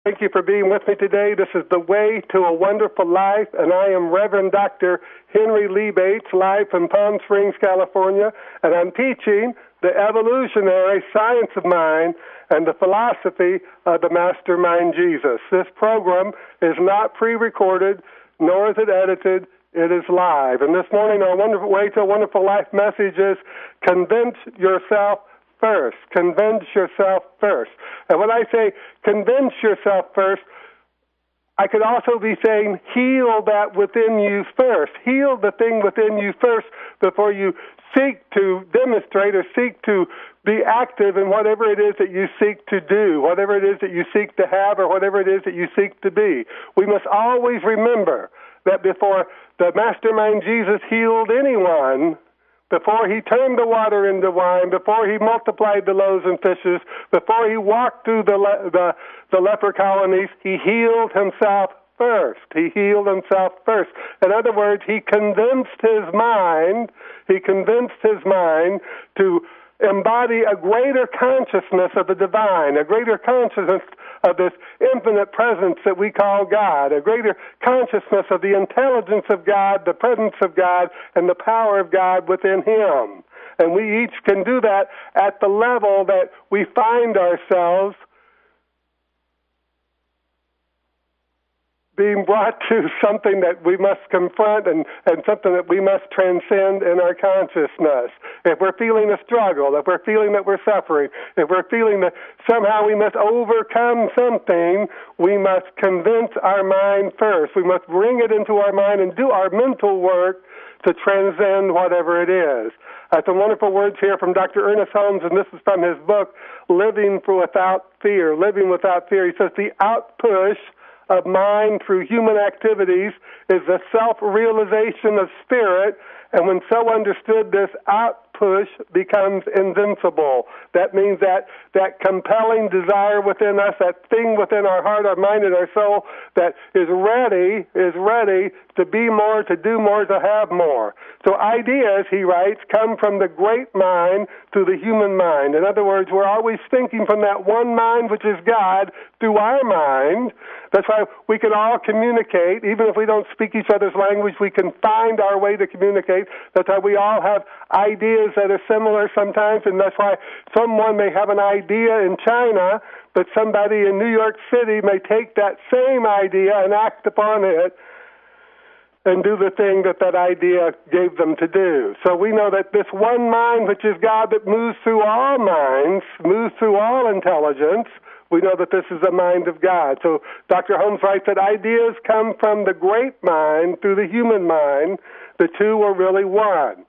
Thank you for being with me today. This is The Way to a Wonderful Life, and I am Reverend Dr. Henry Lee Bates, live from Palm Springs, California, and I'm teaching the evolutionary science of mind and the philosophy of the Mastermind Jesus. This program is not pre-recorded, nor is it edited. It is live. And this morning, our wonderful Way to a Wonderful Life message is convince yourself first. Convince yourself first. And when I say convince yourself first, I could also be saying heal that within you first. Heal the thing within you first before you seek to demonstrate or seek to be active in whatever it is that you seek to do, whatever it is that you seek to have, or whatever it is that you seek to be. We must always remember that before the Mastermind Jesus healed anyone, before he turned the water into wine, before he multiplied the loaves and fishes, before he walked through the leper colonies, he healed himself first. He healed himself first. In other words, he convinced his mind to embody a greater consciousness of the divine, a greater consciousness of this infinite presence that we call God, a greater consciousness of the intelligence of God, the presence of God, and the power of God within him. And we each can do that at the level that we find ourselves being brought to something that we must confront and something that we must transcend in our consciousness. If we're feeling a struggle, if we're feeling that we're suffering, if we're feeling that somehow we must overcome something, we must convince our mind first. We must bring it into our mind and do our mental work to transcend whatever it is. Some wonderful words here from Dr. Ernest Holmes, and this is from his book, Living Without Fear. Living Without Fear. He says, the outpush of mind through human activities is the self-realization of spirit, and when so understood, this outpush becomes invincible. That means that compelling desire within us, that thing within our heart, our mind, and our soul that is ready to be more, to do more, to have more. So ideas, he writes, come from the great mind to the human mind. In other words, we're always thinking from that one mind, which is God, through our mind. That's why we can all communicate. Even if we don't speak each other's language, we can find our way to communicate. That's why we all have ideas that are similar sometimes, and that's why someone may have an idea in China, but somebody in New York City may take that same idea and act upon it and do the thing that idea gave them to do. So we know that this one mind, which is God, that moves through all minds, moves through all intelligence, we know that this is the mind of God. So Dr. Holmes writes that ideas come from the great mind through the human mind. The two are really one.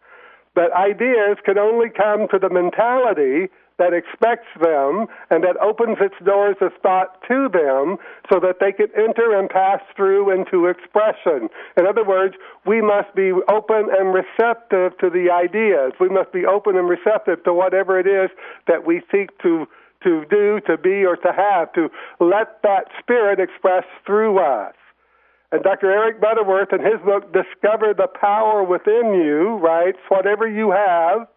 But ideas can only come to the mentality that expects them and that opens its doors of thought to them so that they can enter and pass through into expression. In other words, we must be open and receptive to the ideas. We must be open and receptive to whatever it is that we seek to do, to be, or to have, to let that spirit express through us. And Dr. Eric Butterworth, in his book, Discover the Power Within You, writes, whatever you have,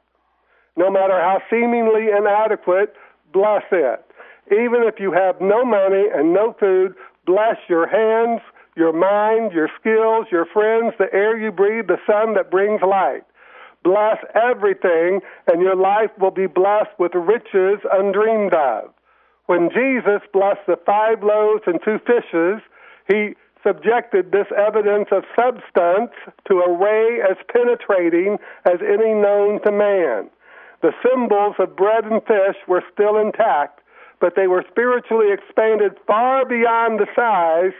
no matter how seemingly inadequate, bless it. Even if you have no money and no food, bless your hands, your mind, your skills, your friends, the air you breathe, the sun that brings light. Bless everything, and your life will be blessed with riches undreamed of. When Jesus blessed the 5 loaves and 2 fishes, he subjected this evidence of substance to a ray as penetrating as any known to man. The symbols of bread and fish were still intact, but they were spiritually expanded far beyond the size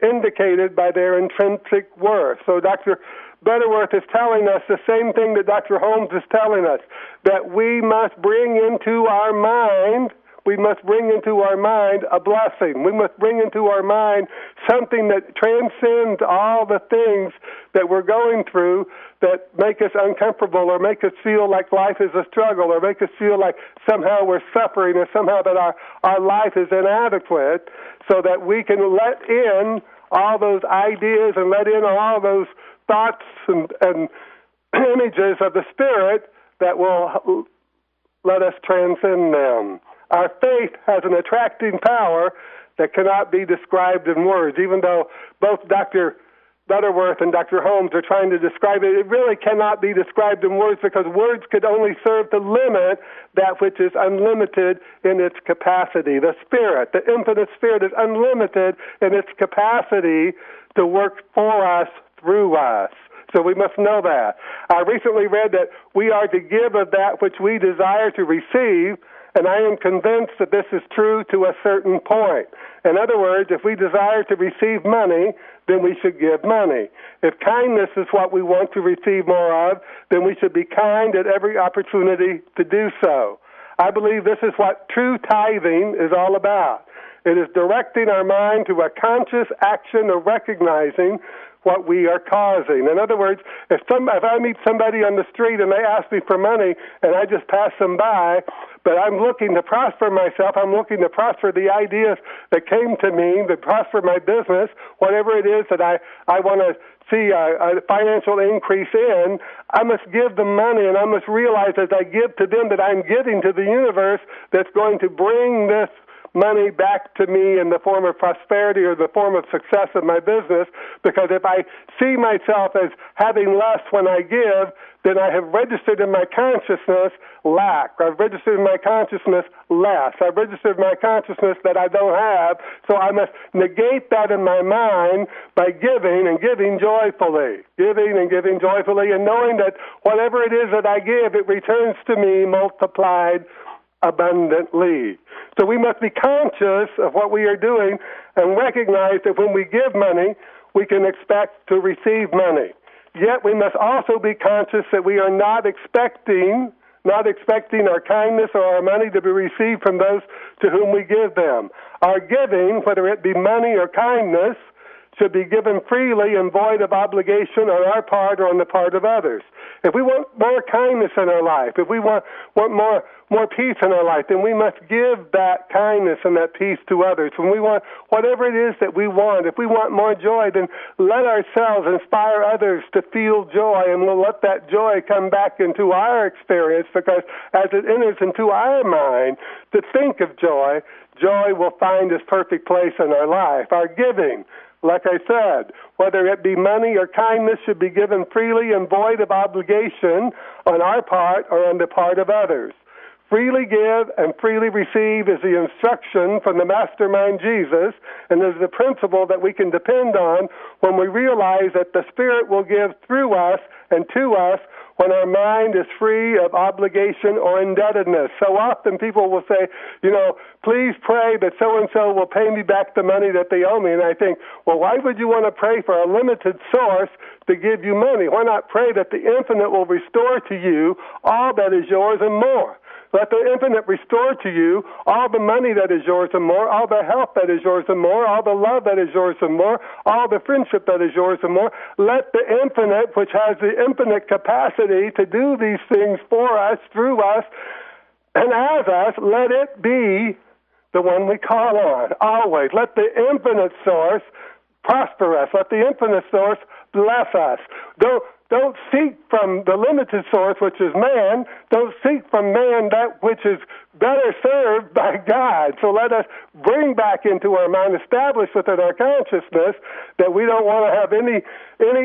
indicated by their intrinsic worth. So Dr. Butterworth is telling us the same thing that Dr. Holmes is telling us, that we must bring into our mind a blessing. We must bring into our mind something that transcends all the things that we're going through that make us uncomfortable or make us feel like life is a struggle or make us feel like somehow we're suffering or somehow that our life is inadequate, so that we can let in all those ideas and let in all those thoughts and images of the Spirit that will let us transcend them. Our faith has an attracting power that cannot be described in words. Even though both Dr. Butterworth and Dr. Holmes are trying to describe it, it really cannot be described in words because words could only serve to limit that which is unlimited in its capacity. The Spirit, the infinite Spirit, is unlimited in its capacity to work for us, through us. So we must know that. I recently read that we are to give of that which we desire to receive, and I am convinced that this is true to a certain point. In other words, if we desire to receive money, then we should give money. If kindness is what we want to receive more of, then we should be kind at every opportunity to do so. I believe this is what true tithing is all about. It is directing our mind to a conscious action of recognizing what we are causing. In other words, if I meet somebody on the street and they ask me for money and I just pass them by, but I'm looking to prosper myself, I'm looking to prosper the ideas that came to me, to prosper my business, whatever it is that I want to see a financial increase in, I must give them money, and I must realize as I give to them that I'm giving to the universe that's going to bring this money back to me in the form of prosperity or the form of success of my business, because if I see myself as having less when I give, then I have registered in my consciousness lack. I've registered in my consciousness less. I've registered in my consciousness that I don't have, so I must negate that in my mind by giving and giving joyfully. Giving and giving joyfully, and knowing that whatever it is that I give, it returns to me multiplied abundantly. So we must be conscious of what we are doing and recognize that when we give money, we can expect to receive money. Yet we must also be conscious that we are not expecting our kindness or our money to be received from those to whom we give them. Our giving, whether it be money or kindness, should be given freely and void of obligation on our part or on the part of others. If we want more kindness in our life, if we want more peace in our life, then we must give that kindness and that peace to others. When we want whatever it is that we want, if we want more joy, then let ourselves inspire others to feel joy, and we'll let that joy come back into our experience, because as it enters into our mind to think of joy, joy will find its perfect place in our life. Our giving, like I said, whether it be money or kindness, should be given freely and void of obligation on our part or on the part of others. Freely give and freely receive is the instruction from the mastermind Jesus, and is the principle that we can depend on when we realize that the Spirit will give through us and to us when our mind is free of obligation or indebtedness. So often people will say, please pray that so-and-so will pay me back the money that they owe me. And I think, well, why would you want to pray for a limited source to give you money? Why not pray that the infinite will restore to you all that is yours and more? Let the infinite restore to you all the money that is yours and more, all the health that is yours and more, all the love that is yours and more, all the friendship that is yours and more. Let the infinite, which has the infinite capacity to do these things for us, through us, and as us, let it be the one we call on, always. Let the infinite source prosper us. Let the infinite source bless us. Don't seek from the limited source, which is man. Don't seek from man that which is better served by God. So let us bring back into our mind, establish within our consciousness, that we don't want to have any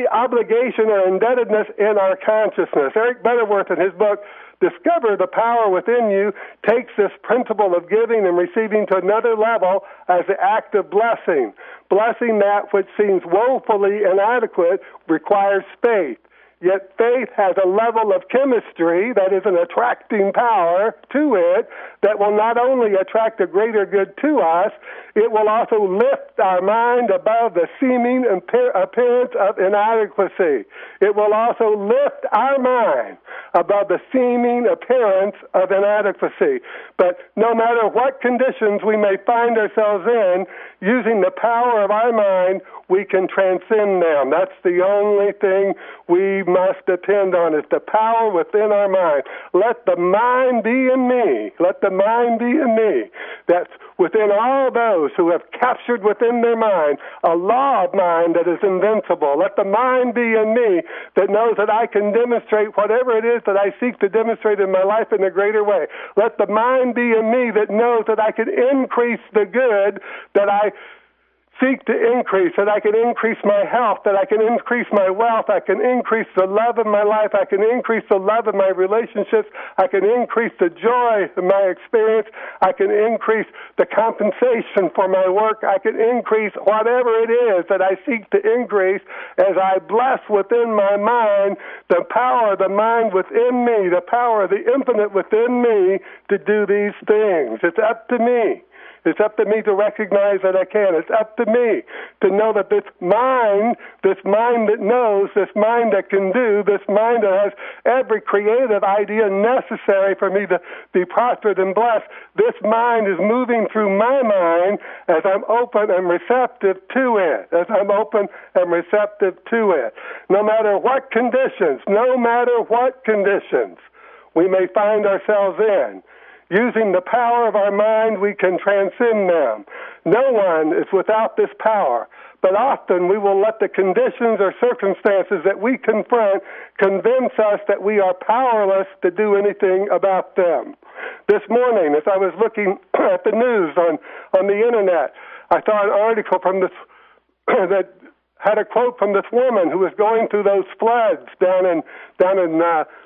obligation or indebtedness in our consciousness. Eric Butterworth, in his book, Discover the Power Within You, takes this principle of giving and receiving to another level as the act of blessing. Blessing that which seems woefully inadequate requires faith. Yet faith has a level of chemistry, that is an attracting power to it, that will not only attract a greater good to us, it will also lift our mind above the seeming appearance of inadequacy. It will also lift our mind above the seeming appearance of inadequacy. But no matter what conditions we may find ourselves in, using the power of our mind, we can transcend them. That's the only thing we must depend on, is the power within our mind. Let the mind be in me. Let the mind be in me. that within all those who have captured within their mind a law of mind that is invincible. Let the mind be in me that knows that I can demonstrate whatever it is that I seek to demonstrate in my life in a greater way. Let the mind be in me that knows that I can increase the good that I seek to increase, that I can increase my health, that I can increase my wealth, I can increase the love of my life, I can increase the love of my relationships, I can increase the joy of my experience, I can increase the compensation for my work, I can increase whatever it is that I seek to increase as I bless within my mind the power of the mind within me, the power of the infinite within me to do these things. It's up to me. It's up to me to recognize that I can. It's up to me to know that this mind that knows, this mind that can do, this mind that has every creative idea necessary for me to be prospered and blessed, this mind is moving through my mind as I'm open and receptive to it, No matter what conditions we may find ourselves in, using the power of our mind, we can transcend them. No one is without this power, but often we will let the conditions or circumstances that we confront convince us that we are powerless to do anything about them. This morning, as I was looking at the news on the Internet, I saw an article from this that had a quote from this woman who was going through those floods down in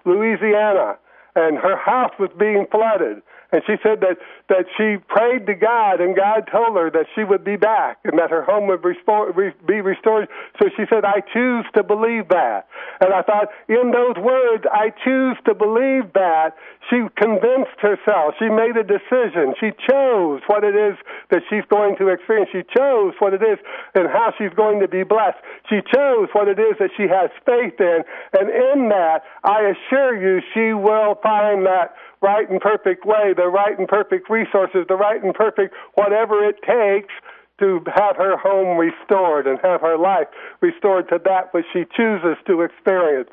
Louisiana, and her house was being flooded. And she said that she prayed to God, and God told her that she would be back and that her home would be restored. So she said, I choose to believe that. And I thought, in those words, I choose to believe that, she convinced herself. She made a decision. She chose what it is that she's going to experience. She chose what it is and how she's going to be blessed. She chose what it is that she has faith in. And in that, I assure you, she will find that right and perfect way, the right and perfect resources, the right and perfect whatever it takes to have her home restored and have her life restored to that which she chooses to experience.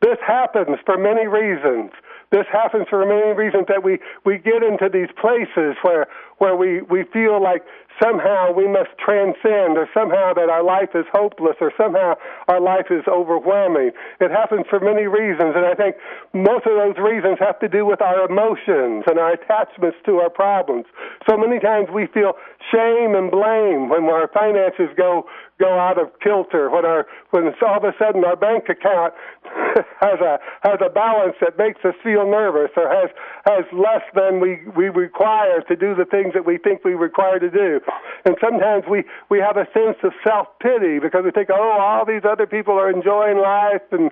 This happens for many reasons. This happens for many reasons that we get into these places where we feel like somehow we must transcend, or somehow that our life is hopeless, or somehow our life is overwhelming. It happens for many reasons, and I think most of those reasons have to do with our emotions and our attachments to our problems. So many times we feel shame and blame when our finances go out of kilter, when all of a sudden our bank account has a balance that makes us feel nervous, or has less than we require to do the things that we think we require to do. And sometimes we have a sense of self-pity because we think, all these other people are enjoying life and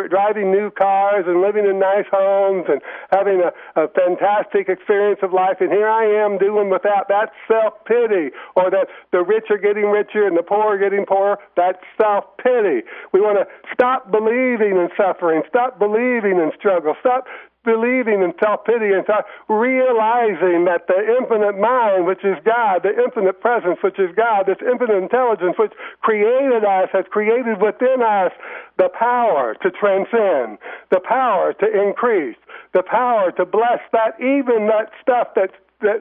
driving new cars and living in nice homes and having a fantastic experience of life, and here I am doing without. That's self-pity. Or that the rich are getting richer and the poor are getting poorer. That's self-pity. We want to stop believing in suffering, stop believing in struggle, stop believing in self-pity, and start realizing that the infinite mind, which is God, the infinite presence, which is God, this infinite intelligence which created us, has created within us the power to transcend, the power to increase, the power to bless that, even that stuff that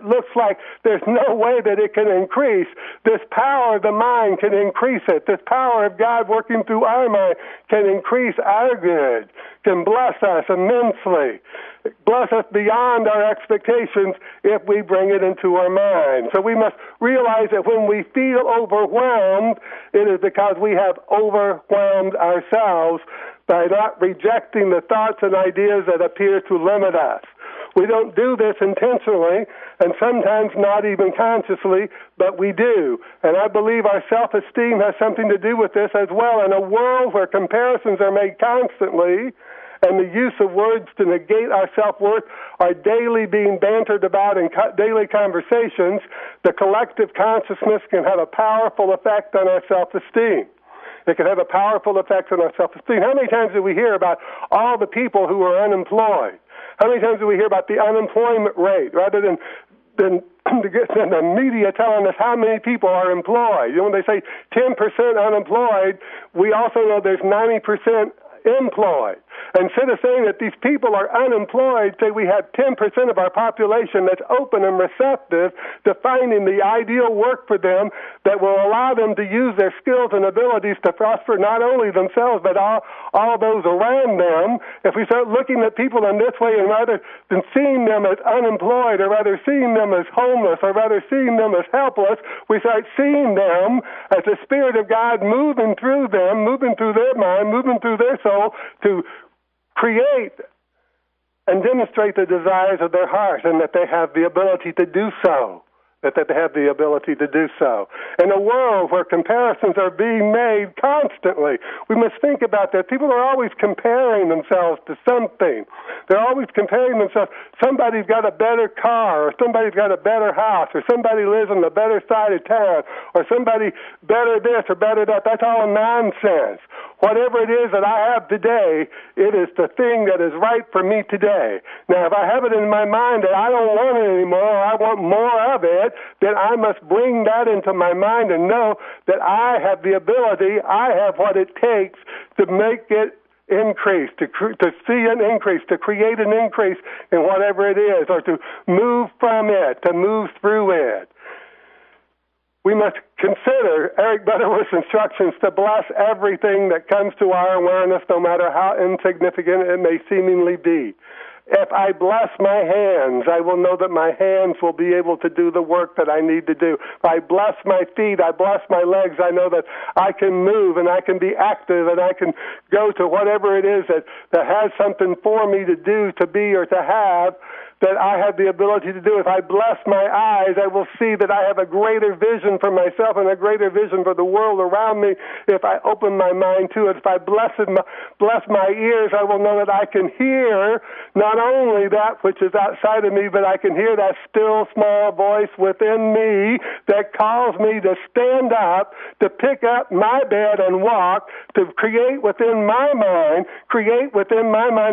looks like there's no way that it can increase. This power of the mind can increase it. This power of God working through our mind can increase our good, can bless us immensely, bless us beyond our expectations if we bring it into our mind. So we must realize that when we feel overwhelmed, it is because we have overwhelmed ourselves by not rejecting the thoughts and ideas that appear to limit us. We don't do this intentionally, and sometimes not even consciously, but we do. And I believe our self-esteem has something to do with this as well. In a world where comparisons are made constantly, and the use of words to negate our self-worth are daily being bantered about in daily conversations, the collective consciousness can have a powerful effect on our self-esteem. It can have a powerful effect on our self-esteem. How many times do we hear about all the people who are unemployed? How many times do we hear about the unemployment rate rather than the media telling us how many people are employed? When they say 10% unemployed, we also know there's 90% employed. Instead of saying that these people are unemployed, say we have 10% of our population that's open and receptive to finding the ideal work for them that will allow them to use their skills and abilities to prosper not only themselves but all those around them. If we start looking at people in this way and rather than seeing them as unemployed or rather seeing them as homeless or rather seeing them as helpless, we start seeing them as the Spirit of God moving through them, moving through their mind, moving through their soul to create and demonstrate the desires of their heart, and that they have the ability to do so. In a world where comparisons are being made constantly, we must think about that. People are always comparing themselves to something. They're always comparing themselves. Somebody's got a better car, or somebody's got a better house, or somebody lives on the better side of town, or somebody better this or better that. That's all nonsense. Whatever it is that I have today, it is the thing that is right for me today. Now, if I have it in my mind that I don't want it anymore, or I want more of it, then I must bring that into my mind and know that I have the ability, I have what it takes to make it increase, to see an increase, to create an increase in whatever it is, or to move from it, to move through it. We must consider Eric Butterworth's instructions to bless everything that comes to our awareness, no matter how insignificant it may seemingly be. If I bless my hands, I will know that my hands will be able to do the work that I need to do. If I bless my feet, I bless my legs, I know that I can move and I can be active and I can go to whatever it is that has something for me to do, to be, or to have, that I have the ability to do. If I bless my eyes, I will see that I have a greater vision for myself and a greater vision for the world around me if I open my mind to it. If I bless my ears, I will know that I can hear not only that which is outside of me, but I can hear that still small voice within me that calls me to stand up, to pick up my bed and walk, to create within my mind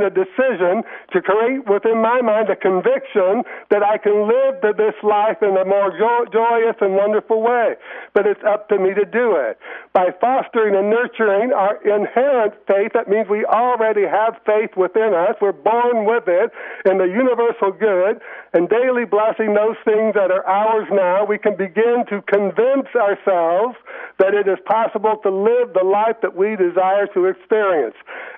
a decision, to create within my mind a conviction that I can live this life in a more joyous and wonderful way. But it's up to me to do it. By fostering and nurturing our inherent faith, that means we already have faith within us. We're born with it in the universal good, and daily blessing those things that are ours now, we can begin to convince ourselves that it is possible to live the life that we desire to experience.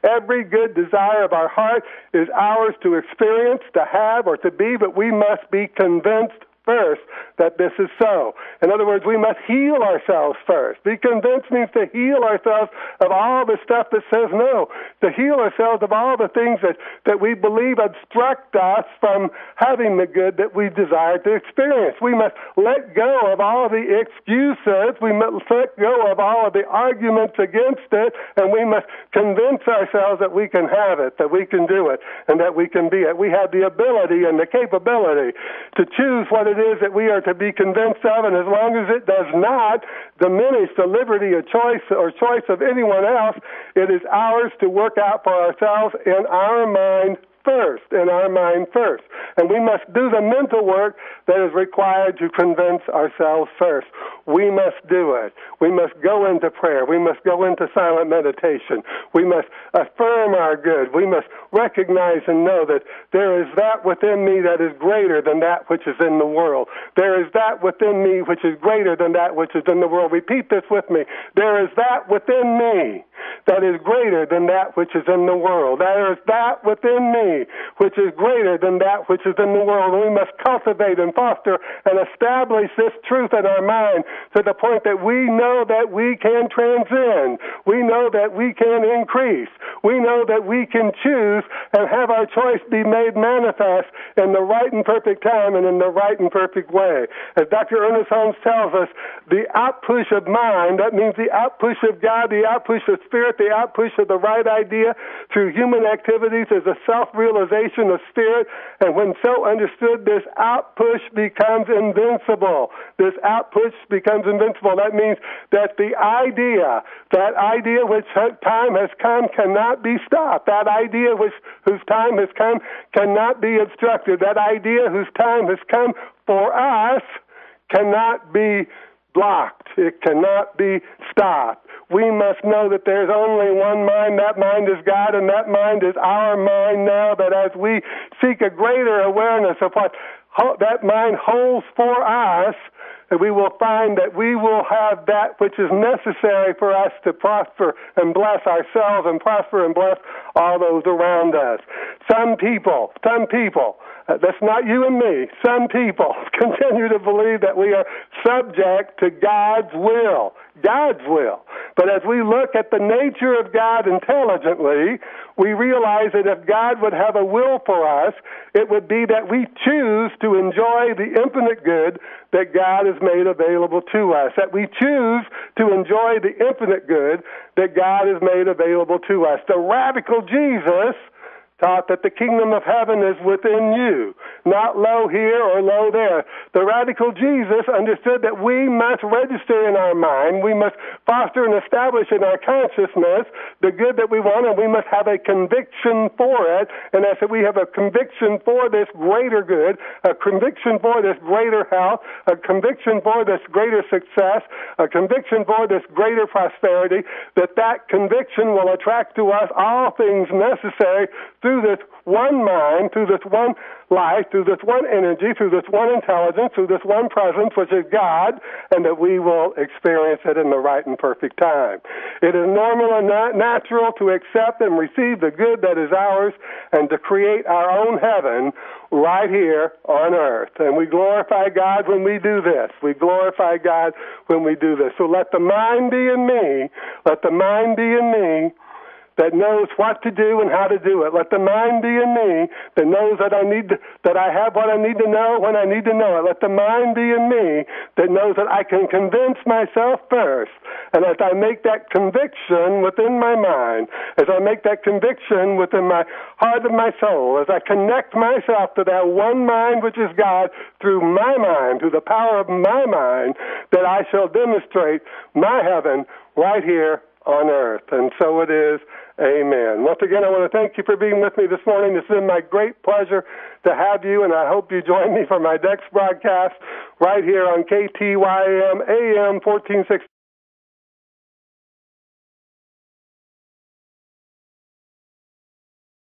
Every good desire of our heart is ours to experience, to have, or to be, but we must be convinced first that this is so. In other words, we must heal ourselves first. Be convinced means to heal ourselves of all the stuff that says no, to heal ourselves of all the things that we believe obstruct us from having the good that we desire to experience. We must let go of all the excuses. We must let go of all of the arguments against it, and we must convince ourselves that we can have it, that we can do it, and that we can be it. We have the ability and the capability to choose what it is that we are to be convinced of, and as long as it does not diminish the liberty of choice of anyone else, it is ours to work out for ourselves in our mind first. And we must do the mental work that is required to convince ourselves first. We must do it. We must go into prayer. We must go into silent meditation. We must affirm our good. We must recognize and know that there is that within me that is greater than that which is in the world. There is that within me which is greater than that which is in the world. Repeat this with me. There is that within me that is greater than that which is in the world. There is that within me which is greater than that which is in the world. And we must cultivate and foster and establish this truth in our mind to the point that we know that we can transcend. We know that we can increase. We know that we can choose and have our choice be made manifest in the right and perfect time and in the right and perfect way. As Dr. Ernest Holmes tells us, the outpush of mind, that means the outpush of God, the outpush of spirit, the outpush of the right idea through human activities is a self-realization of spirit, and when so understood, this outpush becomes invincible. This outpush becomes invincible. That means that the idea, which time has come, cannot be stopped. That idea whose time has come cannot be obstructed. That idea whose time has come for us cannot be blocked. It cannot be stopped. we must know that there's only one mind. That mind is God, and that mind is our mind now, that as we seek a greater awareness of what that mind holds for us, that we will find that we will have that which is necessary for us to prosper and bless ourselves and prosper and bless all those around us. Some people, that's not you and me, some people continue to believe that we are subject to God's will. God's will. But as we look at the nature of God intelligently, we realize that if God would have a will for us, it would be that we choose to enjoy the infinite good that God has made available to us, that we choose to enjoy the infinite good that God has made available to us. The radical Jesus taught that the kingdom of heaven is within you, not low here or low there. The radical Jesus understood that we must register in our mind, we must foster and establish in our consciousness the good that we want, and we must have a conviction for it. And as we have a conviction for this greater good, a conviction for this greater health, a conviction for this greater success, a conviction for this greater prosperity, that conviction will attract to us all things necessary through this one mind, through this one life, through this one energy, through this one intelligence, through this one presence, which is God, and that we will experience it in the right and perfect time. It is normal and natural to accept and receive the good that is ours and to create our own heaven right here on earth. And we glorify God when we do this. We glorify God when we do this. So let the mind be in me, let the mind be in me, that knows what to do and how to do it. Let the mind be in me that knows that I have what I need to know when I need to know it. Let the mind be in me that knows that I can convince myself first. And as I make that conviction within my mind, as I make that conviction within my heart of my soul, as I connect myself to that one mind which is God through my mind, through the power of my mind, that I shall demonstrate my heaven right here on earth. And so it is. Amen. Once again, I want to thank you for being with me this morning. This has been my great pleasure to have you, and I hope you join me for my next broadcast right here on KTYM AM 1460.